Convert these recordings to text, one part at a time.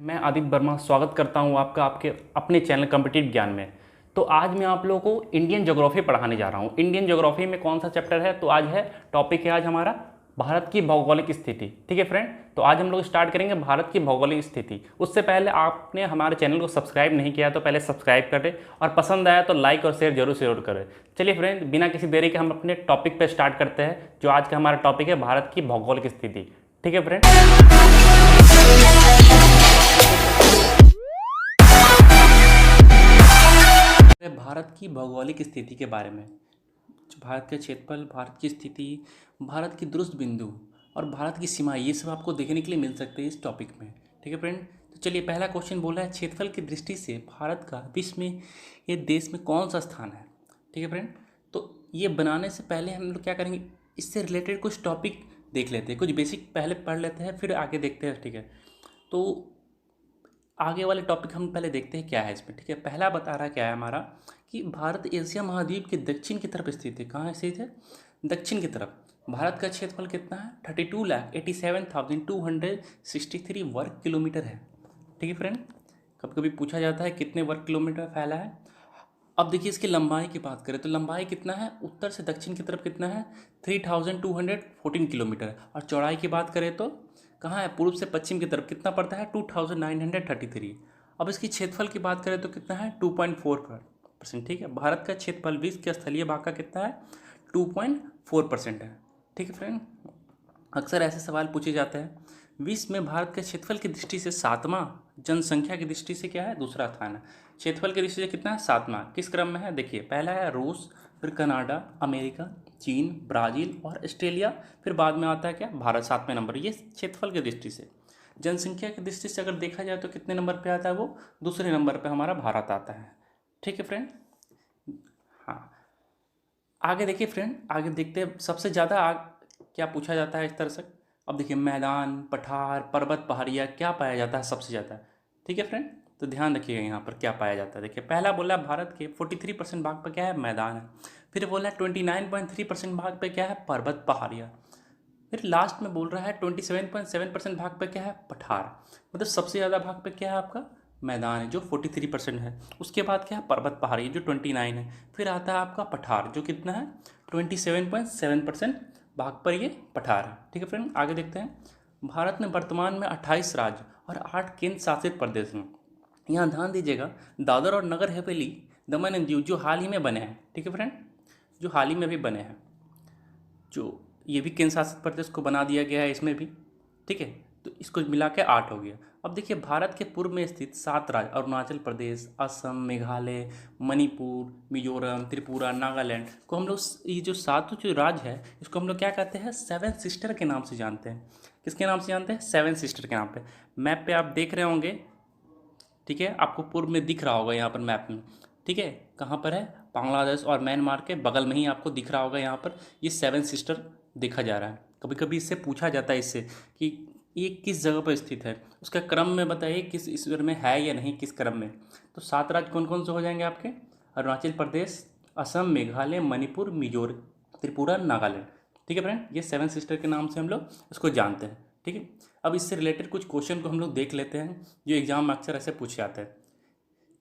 मैं आदित्य वर्मा स्वागत करता हूं आपका आपके अपने चैनल कॉम्पिटिटिव ज्ञान में। तो आज मैं आप लोगों को इंडियन ज्योग्राफी पढ़ाने जा रहा हूं। इंडियन ज्योग्राफी में कौन सा चैप्टर है? तो आज है टॉपिक है आज हमारा भारत की भौगोलिक स्थिति। ठीक है फ्रेंड, तो आज हम लोग स्टार्ट करेंगे भारत की भौगोलिक स्थिति। उससे पहले आपने हमारे चैनल को सब्सक्राइब नहीं किया तो पहले सब्सक्राइब करें और पसंद आया तो लाइक और शेयर जरूर करें। चलिए फ्रेंड, बिना किसी देरी के हम अपने टॉपिक पर स्टार्ट करते हैं, जो आज का हमारा टॉपिक है भारत की भौगोलिक स्थिति। ठीक है फ्रेंड, भारत की भौगोलिक स्थिति के बारे में, भारत का क्षेत्रफल, भारत की स्थिति, भारत की ध्रुव बिंदु और भारत की सीमाएं, ये सब आपको देखने के लिए मिल सकते हैं इस टॉपिक में। ठीक है फ्रेंड, तो चलिए पहला क्वेश्चन बोला है क्षेत्रफल की दृष्टि से भारत का विश्व में ये देश में कौन सा स्थान है। ठीक है फ्रेंड, तो ये बनाने से पहले हम लोग क्या करेंगे, इससे रिलेटेड कुछ टॉपिक देख लेते हैं, कुछ बेसिक पहले पढ़ लेते हैं फिर आगे देखते हैं। ठीक है, तो आगे वाले टॉपिक हम पहले देखते हैं क्या है इसमें। ठीक है, पहला बता रहा क्या है हमारा कि भारत एशिया महाद्वीप के दक्षिण की तरफ स्थित है। कहाँ स्थित है? दक्षिण की तरफ। भारत का क्षेत्रफल कितना है? 32,87,263 वर्ग किलोमीटर है। ठीक है फ्रेंड, कभी कभी पूछा जाता है कितने वर्ग किलोमीटर फैला है। अब देखिए इसकी लंबाई की बात करें तो लंबाई कितना है, उत्तर से दक्षिण की तरफ कितना है, 3214 किलोमीटर। और चौड़ाई की बात करें तो कहाँ है, पूर्व से पश्चिम की तरफ कितना पड़ता है, 2933। अब इसकी क्षेत्रफल की बात करें तो कितना है, 2.4%। ठीक है, भारत का क्षेत्रफल विश्व के स्थलीय भाग का कितना है, 2.4% है। ठीक है फ्रेंड, अक्सर ऐसे सवाल पूछे जाते हैं। विश्व में भारत के क्षेत्रफल की दृष्टि से सातवां, जनसंख्या की दृष्टि से क्या है, दूसरा स्थान है। क्षेत्रफल की दृष्टि से कितना है, सातवां। किस क्रम में है, देखिए पहला है रूस, फिर कनाडा, अमेरिका, चीन, ब्राज़ील और ऑस्ट्रेलिया, फिर बाद में आता है क्या, भारत 7वें नंबर। ये क्षेत्रफल की दृष्टि से। जनसंख्या की दृष्टि से अगर देखा जाए तो कितने नंबर पे आता है, वो दूसरे नंबर पे हमारा भारत आता है। ठीक है फ्रेंड, हाँ आगे देखिए फ्रेंड, आगे देखते हैं सबसे ज़्यादा क्या पूछा जाता है इस तरह से। अब देखिए मैदान, पठार, पर्वत, पहाड़ियाँ, क्या पाया जाता है सबसे ज़्यादा। ठीक है फ्रेंड, तो ध्यान रखिएगा यहाँ पर क्या पाया जाता है। देखिए पहला बोला भारत के 43% भाग पर क्या है, मैदान है। फिर बोला 29.3% भाग पे क्या है, पर्वत, पहाड़ियाँ। फिर लास्ट में बोल रहा है 27.7% भाग पे क्या है, पठार। मतलब सबसे ज़्यादा भाग पे क्या है आपका, मैदान है जो 43% है। उसके बाद क्या है, पर्वत, पहाड़ी जो 29 है। फिर आता है आपका पठार जो कितना है, 27.7% भाग पर ये पठार है। ठीक है फ्रेंड, आगे देखते हैं। भारत में वर्तमान में 28 राज्य और 8 केंद्र शासित प्रदेश हैं। यहाँ ध्यान दीजिएगा, दादर और नगर हवेली, दमन एंड दीव जो हाल ही में बने हैं। ठीक है फ्रेंड, जो हाल ही में भी बने हैं, जो ये भी केंद्र शासित प्रदेश को बना दिया गया है इसमें भी। ठीक है, तो इसको मिला के 8 हो गया। अब देखिए भारत के पूर्व में स्थित 7 राज्य, अरुणाचल प्रदेश, असम, मेघालय, मणिपुर, मिजोरम, त्रिपुरा, नागालैंड को हम लोग, ये जो 7 जो राज्य है इसको हम लोग क्या कहते हैं, 7 सिस्टर के नाम से जानते हैं। किसके नाम से जानते हैं, 7 सिस्टर के नाम पे। मैप पे आप देख रहे होंगे, ठीक है, आपको पूर्व में दिख रहा होगा यहाँ पर मैप में। ठीक है, कहाँ पर है, बांग्लादेश और म्यांमार के बगल में ही आपको दिख रहा होगा यहाँ पर ये 7 सिस्टर देखा जा रहा है। कभी कभी इससे पूछा जाता है इससे कि ये किस जगह पर स्थित है, उसका क्रम में बताइए किस ईश्वर में है या नहीं, किस क्रम में। तो 7 राज्य कौन कौन से हो जाएंगे आपके, अरुणाचल प्रदेश, असम, मेघालय, मणिपुर, मिजोरम, त्रिपुरा, नागालैंड। ठीक है फ्रेंड, ये 7 सिस्टर के नाम से हम लोग इसको जानते हैं। ठीक है, अब इससे रिलेटेड कुछ क्वेश्चन को हम लोग देख लेते हैं जो एग्जाम में अक्सर ऐसे पूछे जाते हैं।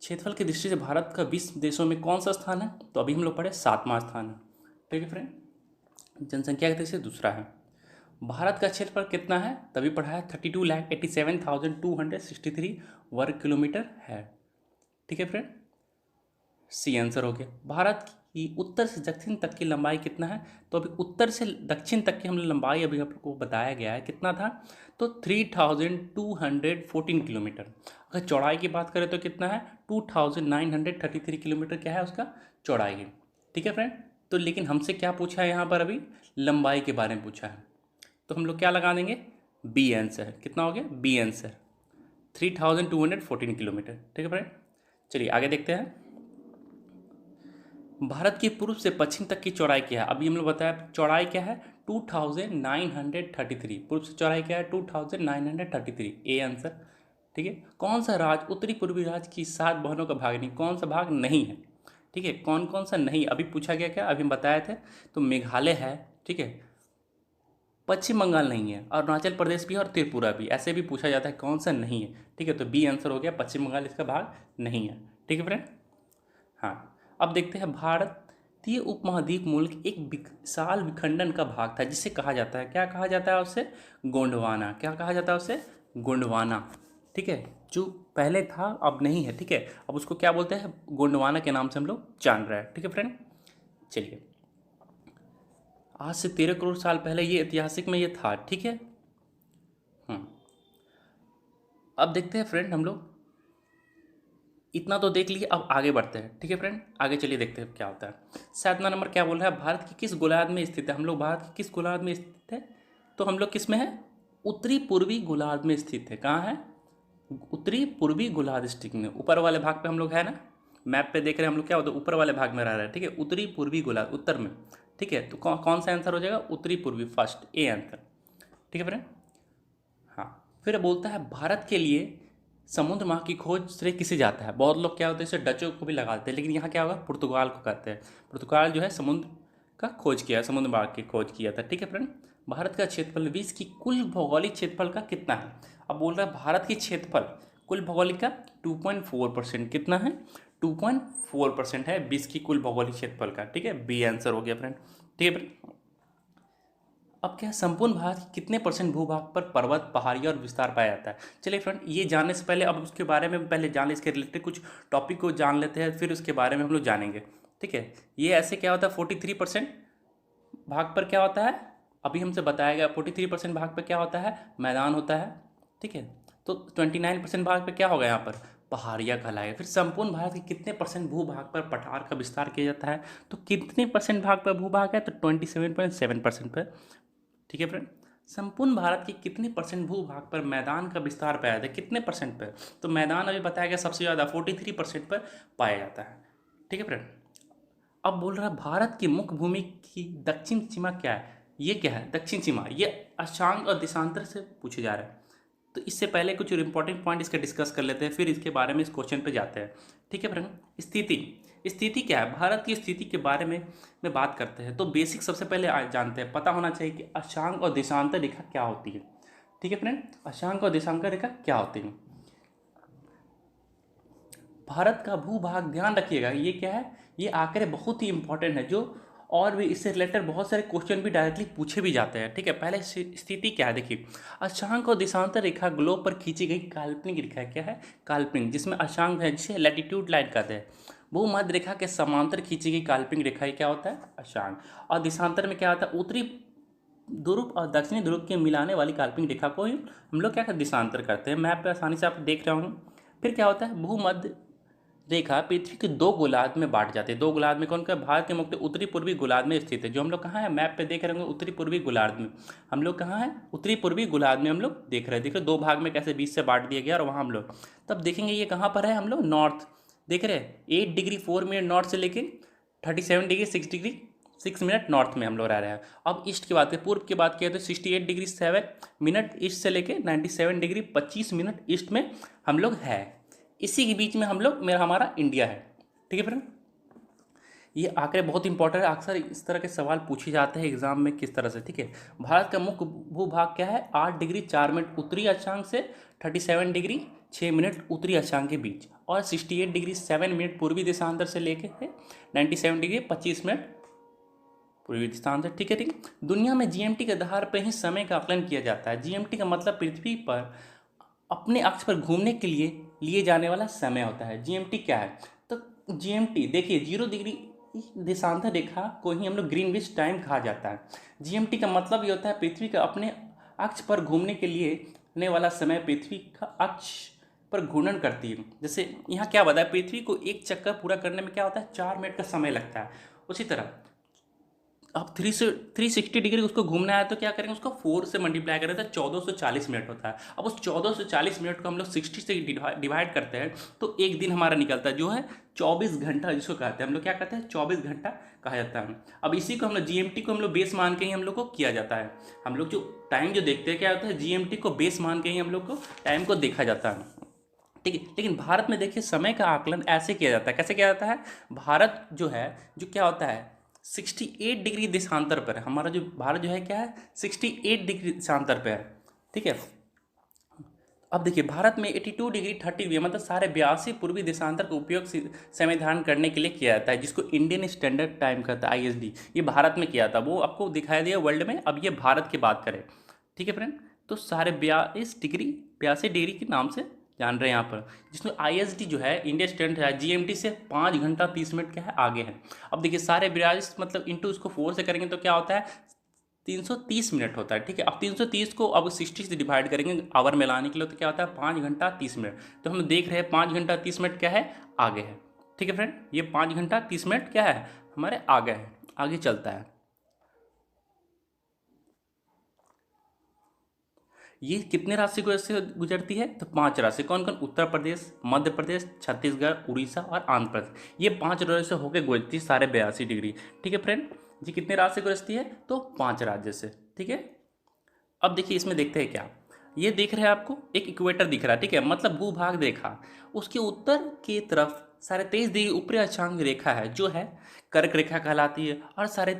क्षेत्रफल की दृष्टि से भारत का 20 देशों में कौन सा स्थान है, तो अभी हम लोग पढ़े 7वां स्थान है। ठीक है फ्रेंड, जनसंख्या की दृष्टि से दूसरा है। भारत का क्षेत्रफल कितना है, तभी पढ़ा है, 32,87,263 वर्ग किलोमीटर है। ठीक है फ्रेंड, सी आंसर हो गया। भारत की उत्तर से दक्षिण तक की लंबाई कितना है, तो अभी उत्तर से दक्षिण तक की हम लंबाई अभी आपको बताया गया है कितना था, तो 3214 किलोमीटर। अगर चौड़ाई की बात करें तो कितना है, 2933 किलोमीटर क्या है उसका चौड़ाई है। ठीक है फ्रेंड, तो लेकिन हमसे क्या पूछा है यहाँ पर, अभी लंबाई के बारे में पूछा है, तो हम लोग क्या लगा देंगे, बी आंसर। कितना हो गया, बी आंसर, 3214 किलोमीटर। ठीक है फ्रेंड, चलिए आगे देखते हैं। भारत की पूर्व से पश्चिम तक की चौड़ाई क्या है, अभी हम लोग बताया चौड़ाई क्या है, 2933। पूर्व से चौड़ाई क्या है, 2933, ए आंसर। ठीक है, कौन सा राज्य उत्तरी पूर्वी राज्य की 7 बहनों का भाग नहीं, कौन सा भाग नहीं है। ठीक है, कौन कौन सा नहीं, अभी पूछा गया क्या, अभी हम बताए थे, तो मेघालय है, ठीक है, पश्चिम बंगाल नहीं है, अरुणाचल प्रदेश भी है और त्रिपुरा भी। ऐसे भी पूछा जाता है कौन सा नहीं है, ठीक है। तो बी आंसर हो गया, पश्चिम बंगाल इसका भाग नहीं है, ठीक है फ्रेंड। हाँ, अब देखते हैं, भारतीय उपमहाद्वीप मूल एक विशाल विखंडन का भाग था जिसे कहा जाता है, क्या कहा जाता है उसे? गोंडवाना। क्या कहा जाता है उसे? गोंडवाना, ठीक है। जो पहले था अब नहीं है, ठीक है। अब उसको क्या बोलते हैं? गोंडवाना के नाम से हम लोग जान रहे हैं, ठीक है फ्रेंड। चलिए, आज से 13 करोड़ साल पहले ये ऐतिहासिक में ये था, ठीक है। अब देखते हैं फ्रेंड, हम लोग इतना तो देख लिए, अब आगे बढ़ते हैं, ठीक है फ्रेंड। आगे चलिए देखते हैं क्या होता है। 7वां नंबर क्या बोल रहा है? भारत की किस गोलार्ध में स्थित है? हम लोग भारत की किस गोलार्ध में स्थित है? तो हम लोग किस में है? उत्तरी पूर्वी गोलार्ध में स्थित है। कहाँ है? उत्तरी पूर्वी गोलार्ध स्थित में, ऊपर वाले भाग पे हम लोग है ना, मैप पे देख रहे हैं हम लोग, क्या होता है? ऊपर वाले भाग में रह रहा है, ठीक है। उत्तरी पूर्वी गोलार्ध, उत्तर में, ठीक है। तो कौन सा आंसर हो जाएगा? उत्तरी पूर्वी, फर्स्ट ए आंसर, ठीक है फ्रेंड। हाँ, फिर बोलता है भारत के लिए समुद्र मार्ग की खोज श्रेय किसे जाता है? बहुत लोग क्या होते हैं इसे डचों को भी लगाते हैं, लेकिन यहाँ क्या होगा? पुर्तगाल को कहते हैं। पुर्तगाल जो है समुद्र का खोज किया, समुद्र मार्ग की खोज किया था, ठीक है फ्रेंड। भारत का क्षेत्रफल विश्व की कुल भौगोलिक क्षेत्रफल का कितना है? अब बोल रहा है भारत की क्षेत्रफल कुल भौगोलिक का 2.4%। कितना है? 2.4% है विश्व की कुल भौगोलिक क्षेत्रफल का, ठीक है। बी आंसर हो गया फ्रेंड, ठीक है फ्रेंड। अब क्या है? संपूर्ण भारत के कितने परसेंट भूभाग पर पर्वत, पहाड़ियाँ और विस्तार पाया जाता है? चलिए फ्रेंड, ये जानने से पहले अब उसके बारे में पहले जान ले, इसके रिलेटेड कुछ टॉपिक को जान लेते हैं, फिर उसके बारे में हम लोग जानेंगे, ठीक है। ये ऐसे क्या होता है? 43% भाग पर क्या होता है? अभी हमसे बताया गया 43% भाग पर क्या होता है? मैदान होता है, ठीक है। तो 29% भाग पर क्या होगा? यहाँ पर पहाड़ियाँ कहलाएगा। फिर संपूर्ण भारत के कितने परसेंट भूभाग पर पठार का विस्तार किया जाता है? तो कितने परसेंट भाग पर भूभाग है? तो 27.7% पर, ठीक है फ्रेंड। संपूर्ण भारत के कितने परसेंट भूभाग पर मैदान का विस्तार पाया जाता है? कितने परसेंट पर? तो मैदान अभी बताया गया सबसे ज़्यादा 43% पर पाया जाता है, ठीक है फ्रेंड। अब बोल रहा है भारत की मुख्य भूमि की दक्षिण सीमा क्या है? ये क्या है दक्षिण सीमा? ये अक्षांश और देशांतर से पूछे जा रहे हैं। तो इससे पहले कुछ इंपॉर्टेंट पॉइंट इसके डिस्कस कर लेते हैं, फिर इसके बारे में इस क्वेश्चन पे जाते हैं, ठीक है फ्रेंड। स्थिति क्या है? भारत की स्थिति के बारे में बात करते हैं तो बेसिक सबसे पहले जानते हैं, पता होना चाहिए कि अक्षांश और देशांतर रेखा क्या होती है, ठीक है फ्रेंड। अक्षांश और देशांतर रेखा क्या होती है? भारत का भूभाग, ध्यान रखिएगा, ये क्या है? ये आंकड़े बहुत ही इंपॉर्टेंट है, जो और भी इससे रिलेटेड बहुत सारे क्वेश्चन भी डायरेक्टली पूछे भी जाते हैं, ठीक है। पहले स्थिति क्या है देखिए, अक्षांश और देशांतर रेखा ग्लोब पर खींची गई काल्पनिक रेखा है। क्या है? काल्पनिक, जिसमें अक्षांश है जिसे लैटिट्यूड लाइन कहते हैं। भूमध्य रेखा के समांतर खींची गई काल्पनिक रेखा ही क्या होता है? अक्षांश। और देशांतर में क्या होता है? उत्तरी ध्रुव और दक्षिणी ध्रुव के मिलाने वाली काल्पनिक रेखा को ही हम लोग क्या करते? देशांतर करते हैं। मैप पे आसानी से आप देख रहे होंगे। फिर क्या होता है? भूमध्य रेखा पृथ्वी के दो गोलार्ध में बांट जाते हैं। दो गोलार्ध में कौन? का भारत के मुख्य उत्तरी पूर्वी गोलार्ध में स्थित है, जो हम लोग कहाँ है? मैप पे देख रहे होंगे, उत्तरी पूर्वी गोलार्ध में। हम लोग कहाँ है? उत्तरी पूर्वी गोलार्ध में हम लोग देख रहे हैं। देख रहे दो भाग में कैसे बीच से बांट दिया गया, और वहाँ हम लोग तब देखेंगे ये कहाँ पर है? हम लोग नॉर्थ देख रहे हैं, 8 डिग्री 4 मिनट नॉर्थ से लेके 37 डिग्री 6 डिग्री 6 मिनट नॉर्थ में हम लोग रह रहे हैं। अब ईस्ट की बात करें, पूर्व की बात किया तो 68 डिग्री 7 मिनट ईस्ट से लेके 97 डिग्री 25 मिनट ईस्ट में हम लोग है। इसी के बीच में हम लोग हमारा इंडिया है, ठीक है फ्रेंड। ये आंकड़े बहुत इंपॉर्टेंट है, अक्सर इस तरह के सवाल पूछे जाते हैं एग्जाम में किस तरह से, ठीक है। भारत का मुख्य भूभाग क्या है? 8 डिग्री 4 मिनट उत्तरी अक्षांश से 37 डिग्री 6 मिनट उत्तरी अक्षांश के बीच, और 68 डिग्री 7 मिनट पूर्वी देशांतर से लेके 97 डिग्री 25 मिनट पूर्वी देशांतर, ठीक है। ठीक, दुनिया में जीएमटी के आधार पर ही समय का आकलन किया जाता है। जीएमटी का मतलब पृथ्वी पर अपने अक्ष पर घूमने के लिए जाने वाला समय होता है। जीएमटी क्या है? तो जीएमटी देखिए, 0 डिग्री देशांतर रेखा को ही हम लोग ग्रीनविच टाइम कहा जाता है। जीएमटी का मतलब ये होता है पृथ्वी का अपने अक्ष पर घूमने के लिए आने वाला समय पृथ्वी का अक्ष पर घूर्णन करती है। जैसे यहाँ क्या बताया, पृथ्वी को एक चक्कर पूरा करने में क्या होता है? 4 मिनट का समय लगता है। उसी तरह अब 360 डिग्री उसको घूमना है तो क्या करेंगे? उसको 4 से मल्टीप्लाई करें तो 1440 मिनट होता है। अब उस 1440 मिनट को हम लोग 60 से डिवाइड करते हैं तो एक दिन हमारा निकलता है, जो है 24 घंटा, जिसको कहते हैं हम लोग क्या कहते हैं? 24 घंटा कहा जाता है। अब इसी को हम लोग जीएमटी को हम लोग बेस मान के ही हम लोग को किया जाता है। हम लोग जो टाइम जो देखते हैं क्या होता है? जीएमटी को बेस मान के ही हम लोग को टाइम को देखा जाता है, ठीक है। लेकिन भारत में देखिए समय का आकलन ऐसे किया जाता है। कैसे किया जाता है? भारत जो है, जो क्या होता है, 68 डिग्री देशांतर पर है। हमारा जो भारत जो है क्या है, 68 डिग्री देशांतर पर है। ठीक है, अब देखिए भारत में 82 डिग्री 30 मतलब सारे 82 पूर्वी देशांतर का उपयोग समय धारण करने के लिए किया जाता है, जिसको इंडियन स्टैंडर्ड टाइम कहता है, ISD। ये भारत में किया था, वो आपको दिखाई दिया वर्ल्ड में। अब ये भारत की बात करें, ठीक है फ्रेंड, तो सारे 82 डिग्री के नाम से जान रहे हैं यहाँ पर, जिसमें ISD जो है इंडिया स्टैंडर्ड है, GMT से 5 घंटा 30 मिनट क्या है आगे है। अब देखिए सारे 42 मतलब इंटू इसको 4 से करेंगे तो क्या होता है, 330 मिनट होता है। ठीक है, अब 330 को अब 60 से डिवाइड करेंगे आवर में लाने के लिए, तो क्या होता है 5 घंटा 30 मिनट। तो हम देख रहे हैं 5 घंटा 30 मिनट क्या है, आगे है। ठीक है फ्रेंड, ये 5 घंटा 30 मिनट क्या है, हमारे आगे है, आगे चलता है। ये कितने राज्य को से गुजरती है, तो 5 राज्य। कौन कौन, उत्तर प्रदेश, मध्य प्रदेश, छत्तीसगढ़, उड़ीसा और आंध्र प्रदेश। ये 5 राज्य से होकर गुजरती है सारे 82 डिग्री। ठीक है फ्रेंड, जी कितने राज्य से गुजरती है, तो 5 राज्य से। ठीक है, अब देखिए इसमें देखते हैं क्या, ये देख रहे हैं आपको एक इक्वेटर दिख रहा है। ठीक है, मतलब भूभाग रेखा, उसके उत्तर की तरफ साढ़े 23 डिग्री ऊपरी अक्षांश रेखा है जो है कर्क रेखा कहलाती है, और साढ़े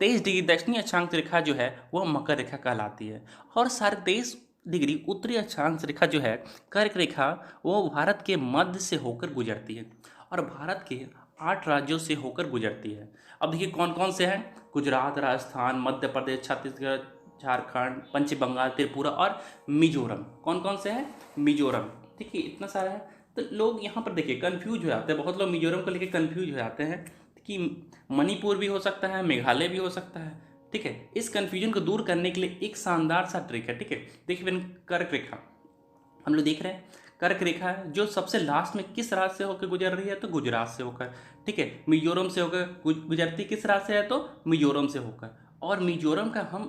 23 डिग्री दक्षिणी अक्षांश रेखा जो है वह मकर रेखा कहलाती है, और साढ़े 23 डिग्री उत्तरी अक्षांश रेखा जो है कर्क रेखा, वो भारत के मध्य से होकर गुजरती है, और भारत के 8 राज्यों से होकर गुजरती है। अब देखिए कौन कौन से हैं, गुजरात, राजस्थान, मध्य प्रदेश, छत्तीसगढ़, झारखंड, पश्चिम बंगाल, त्रिपुरा और मिजोरम। कौन कौन से हैं, मिजोरम। ठीक है, इतना सारा है। तो लोग यहाँ पर देखिए कंफ्यूज हो जाते हैं, बहुत लोग मिजोरम को लेकर कंफ्यूज हो जाते हैं कि मणिपुर भी हो सकता है, मेघालय भी हो सकता है। ठीक है, इस कंफ्यूजन को दूर करने के लिए एक शानदार सा ट्रिक है। ठीक है, देखिए कर्क रेखा हम लोग देख रहे हैं, कर्क रेखा है जो सबसे लास्ट में किस राज्य से होकर गुजर रही है, तो गुजरात से होकर। ठीक है, मिजोरम से होकर गुजरती किस राज्य से है, तो मिजोरम से होकर। और मिजोरम का हम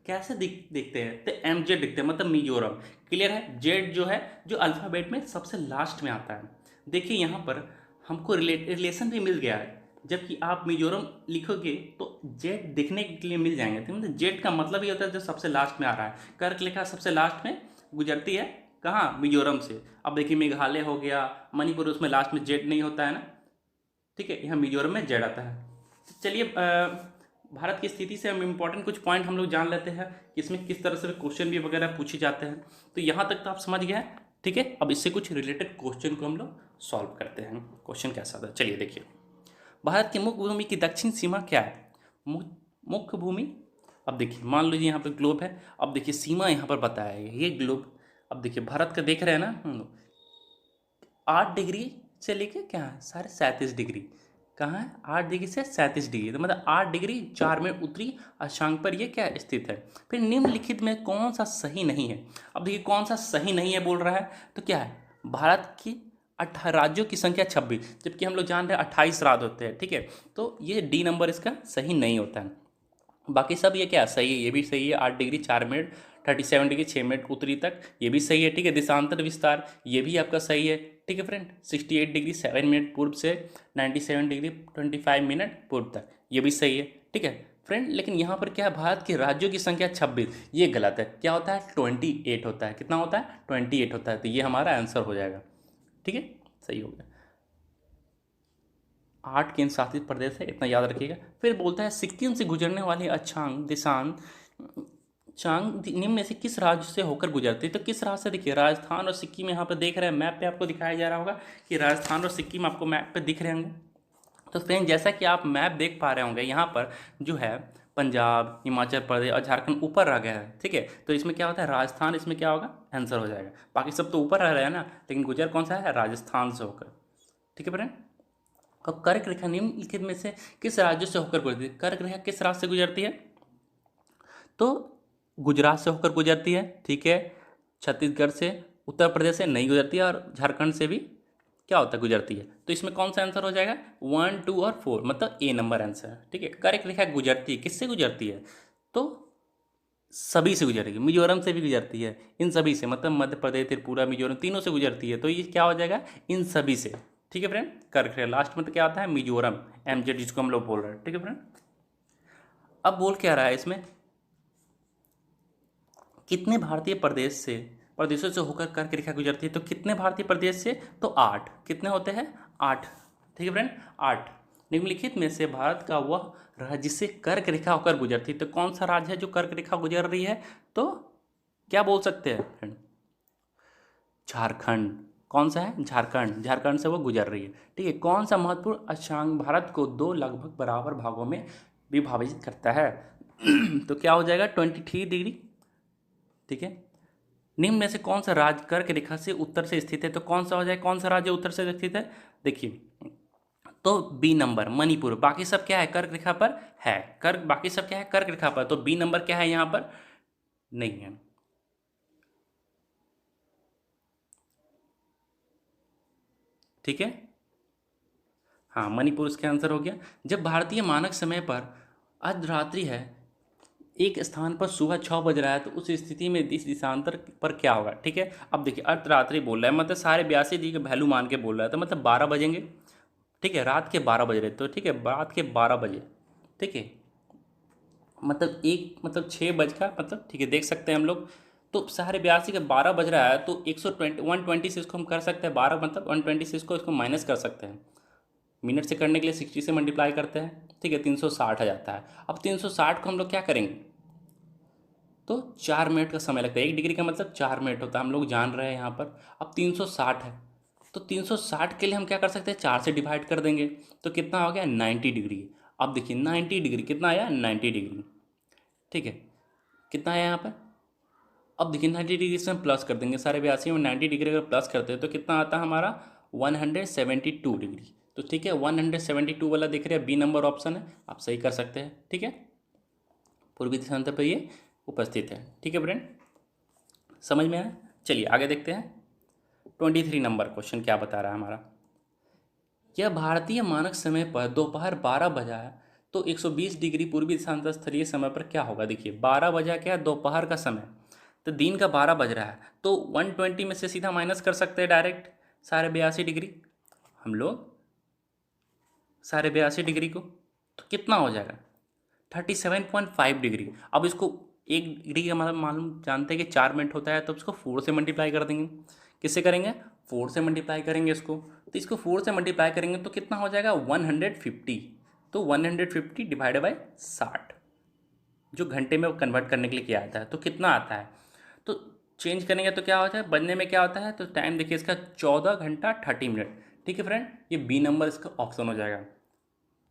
कैसे देखते हैं, तो MZ दिखते हैं, मतलब मिजोरम। क्लियर है, जेड जो है जो अल्फ़ाबेट में सबसे लास्ट में आता है। देखिए यहाँ पर हमको रिलेशन भी मिल गया है, जबकि आप मिजोरम लिखोगे तो जेड देखने के लिए मिल जाएंगे। तो मतलब जेड का मतलब ये होता है जो सबसे लास्ट में आ रहा है। कर्क रेखा सबसे लास्ट में गुजरती है, कहाँ, मिजोरम से। अब देखिए मेघालय हो गया, मणिपुर, उसमें लास्ट में जेड नहीं होता है ना। ठीक है, यहाँ मिजोरम में जेड आता है। तो चलिए भारत की स्थिति से हम इम्पोर्टेंट कुछ पॉइंट हम लोग जान लेते हैं कि इसमें किस तरह से क्वेश्चन भी वगैरह पूछे जाते हैं। तो यहाँ तक तो आप समझ गए हैं। ठीक है, अब इससे कुछ रिलेटेड क्वेश्चन को हम लोग सॉल्व करते हैं। क्वेश्चन कैसा था, चलिए देखिए। भारत की मुख्य भूमि की दक्षिण सीमा क्या है, मुख्य भूमि। अब देखिए मान लीजिए यहाँ पर ग्लोब है, अब देखिए सीमा यहाँ पर बताया है, ये ग्लोब। अब देखिए भारत का देख रहे हैं ना हम लोग, 8 डिग्री से लेके क्या है, साढ़े 37 डिग्री। कहाँ है, 8 डिग्री से 37 डिग्री, तो मतलब 8 डिग्री 4 मिनट उत्तरी अक्षांश पर ये क्या स्थित है। फिर निम्नलिखित में कौन सा सही नहीं है। अब देखिए कौन सा सही नहीं है बोल रहा है, तो क्या है, भारत की 18 राज्यों की संख्या 26, जबकि हम लोग जान रहे हैं 28 राज्य होते हैं। ठीक है, तो ये D नंबर इसका सही नहीं होता है। बाकी सब ये क्या सही है, ये भी सही है, 8 डिग्री 4 मिनट 37 डिग्री 6 मिनट उत्तरी तक, ये भी सही है। ठीक है, देशांतर विस्तार ये भी आपका सही है। ठीक है फ्रेंड, 68 डिग्री 7 मिनट पूर्व से 97 डिग्री 25 मिनट पूर्व तक, ये भी सही है। ठीक है फ्रेंड, लेकिन यहाँ पर क्या है, भारत के राज्यों की संख्या 26, ये गलत है। क्या होता है, 28 होता है। कितना होता है, 28 होता है। तो ये हमारा आंसर हो जाएगा। ठीक है, सही हो गया। 8 केंद्र शासित प्रदेश है, इतना याद रखिएगा। फिर बोलता है सिक्किम से गुजरने वाले अक्षांश देशांत चांग निम्न में से किस राज्य से होकर गुजरती है, तो किस राज्य से, देखिए राजस्थान और सिक्किम यहाँ पर देख रहे हैं, मैप पे आपको दिखाया जा रहा होगा कि राजस्थान और सिक्किम आपको मैप पे दिख रहे होंगे। तो फ्रेंड जैसा कि आप मैप देख पा रहे होंगे, यहाँ पर जो है पंजाब, हिमाचल प्रदेश और झारखंड ऊपर रह गया है। ठीक है, तो इसमें क्या होता है, राजस्थान इसमें क्या होगा, आंसर हो जाएगा। बाकी सब तो ऊपर रह रहे हैं ना, लेकिन गुजर कौन सा है, राजस्थान से होकर। ठीक है फ्रेंड, अब कर्क रेखा निम्नलिखित में से किस राज्य से होकर गुजरती है, कर्क रेखा किस राज्य से गुजरती है, तो गुजरात से होकर गुजरती है। ठीक है, छत्तीसगढ़ से, उत्तर प्रदेश से नहीं गुजरती है, और झारखंड से भी क्या होता है, गुजरती है। तो इसमें कौन सा आंसर हो जाएगा, 1, 2 और 4, मतलब A नंबर आंसर है। ठीक है, कर्क रेखा गुजरती है, किससे गुजरती है, तो सभी से गुजरेगी, मिजोरम से भी गुजरती है, इन सभी से, मतलब मध्य प्रदेश, त्रिपुरा, मिजोरम तीनों से गुजरती है। तो ये क्या हो जाएगा, इन सभी से। ठीक है फ्रेंड, कर्क रेखा लास्ट में तो क्या आता है, मिजोरम, MZ जिसको हम लोग बोल रहे हैं। ठीक है फ्रेंड, अब बोल क्या रहा है इसमें, कितने भारतीय प्रदेशों से होकर कर्क रेखा गुजरती है, तो कितने भारतीय प्रदेश से, तो 8। कितने होते हैं, 8। ठीक है फ्रेंड, 8। निम्नलिखित में से भारत का वह राज्य जिससे कर्क रेखा होकर गुजरती है, तो कौन सा राज्य है जो कर्क रेखा गुजर रही है? तो क्या बोल सकते हैं फ्रेंड? झारखंड। कौन सा है? झारखंड। झारखंड से वो गुजर रही है। ठीक है। कौन सा महत्वपूर्ण अक्षांक भारत को दो लगभग बराबर भागों में विभाजित करता है? तो क्या हो जाएगा? 23 डिग्री। ठीक है। निम्न में से कौन सा राज्य कर्क रेखा से उत्तर से स्थित है? तो कौन सा हो जाए? कौन सा राज्य उत्तर से स्थित है? देखिए, तो बी नंबर मणिपुर। बाकी सब क्या है? कर्क रेखा पर है। कर्क, बाकी सब क्या है? कर्क रेखा पर। तो बी नंबर क्या है यहाँ पर? नहीं है। ठीक है। हाँ, मणिपुर इसका आंसर हो गया। जब भारतीय मानक समय पर अर्धरात्रि है, एक स्थान पर सुबह 6 बज रहा है, तो उस स्थिति में इस दिशांतर पर क्या होगा? ठीक है। अब देखिए, अर्धरात्रि बोल रहा है मतलब सारे 82 डी के वैल्यू मान के बोल रहा है, तो मतलब 12 बजेंगे। ठीक है, रात के 12 बज रहे, तो ठीक है, रात के 12 बजे। ठीक है, मतलब एक, मतलब 6 बज का, मतलब ठीक है, देख सकते हैं हम लोग। तो सारे 82 का 12 बज रहा है, तो 120 से इसको हम कर सकते हैं 12, मतलब 120 से इसको माइनस कर सकते हैं। मिनट से करने के लिए 60 से मल्टीप्लाई करते हैं। ठीक है, 360 आ जाता है। अब 360 को हम लोग क्या करेंगे? तो 4 मिनट का समय लगता है। 1 डिग्री का मतलब 4 मिनट होता है, हम लोग जान रहे हैं यहाँ पर। अब 360 है, तो 360 के लिए हम क्या कर सकते हैं? 4 से डिवाइड कर देंगे, तो कितना हो गया? 90 डिग्री। अब देखिए 90 डिग्री कितना आया? 90 डिग्री। ठीक है, कितना आया यहाँ पर? अब देखिए 90 डिग्री से हम प्लस कर देंगे, सारे 82 में 90 डिग्री अगर प्लस करते हैं तो कितना आता है हमारा? 172 डिग्री। तो ठीक है, 172 वाला दिख रहा है, बी नंबर ऑप्शन है, आप सही कर सकते हैं। ठीक है, पूर्वी दिशांतर पर ये उपस्थित है। ठीक है फ्रेंड, समझ में आया? चलिए आगे देखते हैं। 23 नंबर क्वेश्चन क्या बता रहा है हमारा? यह भारतीय मानक समय पर दोपहर 12 बजा है, तो 120 डिग्री पूर्वी दिशांतर स्थलीय समय पर क्या होगा? देखिए 12 बजा क्या? दोपहर का समय, तो दिन का 12 बज रहा है, तो 120 में से सीधा माइनस कर सकते हैं डायरेक्ट सारे 82 डिग्री हम लोग, सारे 82 डिग्री को, तो कितना हो जाएगा? 37.5 डिग्री। अब इसको 1 डिग्री का मतलब मालूम जानते हैं कि 4 मिनट होता है, तो इसको 4 से मल्टीप्लाई कर देंगे। किससे करेंगे? 4 से मल्टीप्लाई करेंगे इसको, तो इसको 4 से मल्टीप्लाई करेंगे तो कितना हो जाएगा? 150। तो 150 डिवाइडेड बाई 60, जो घंटे में कन्वर्ट करने के लिए किया जाता है, तो कितना आता है? तो चेंज करेंगे तो क्या होता है? बनने में क्या होता है? तो टाइम देखिए इसका 14 घंटा 30 मिनट। ठीक है फ्रेंड, ये बी नंबर इसका ऑप्शन हो जाएगा।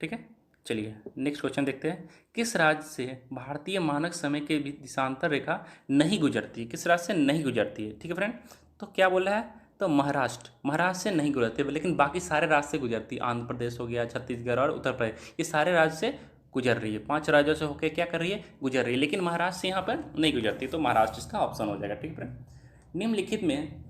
ठीक है, चलिए नेक्स्ट क्वेश्चन देखते हैं। किस राज्य से भारतीय मानक समय के दिशांतर रेखा नहीं गुजरती है? किस राज्य से नहीं गुजरती है? ठीक है फ्रेंड, तो क्या बोल रहा है? तो महाराष्ट्र। महाराष्ट्र से नहीं गुजरती है, लेकिन बाकी सारे राज्य से गुजरती है। आंध्र प्रदेश हो गया, छत्तीसगढ़ और उत्तर प्रदेश, ये सारे राज्य से गुजर रही है। 5 राज्यों से होकर क्या कर रही है? गुजर रही है, लेकिन महाराष्ट्र से यहाँ पर नहीं गुजरती, तो महाराष्ट्र इसका ऑप्शन हो जाएगा। ठीक है फ्रेंड, निम्नलिखित में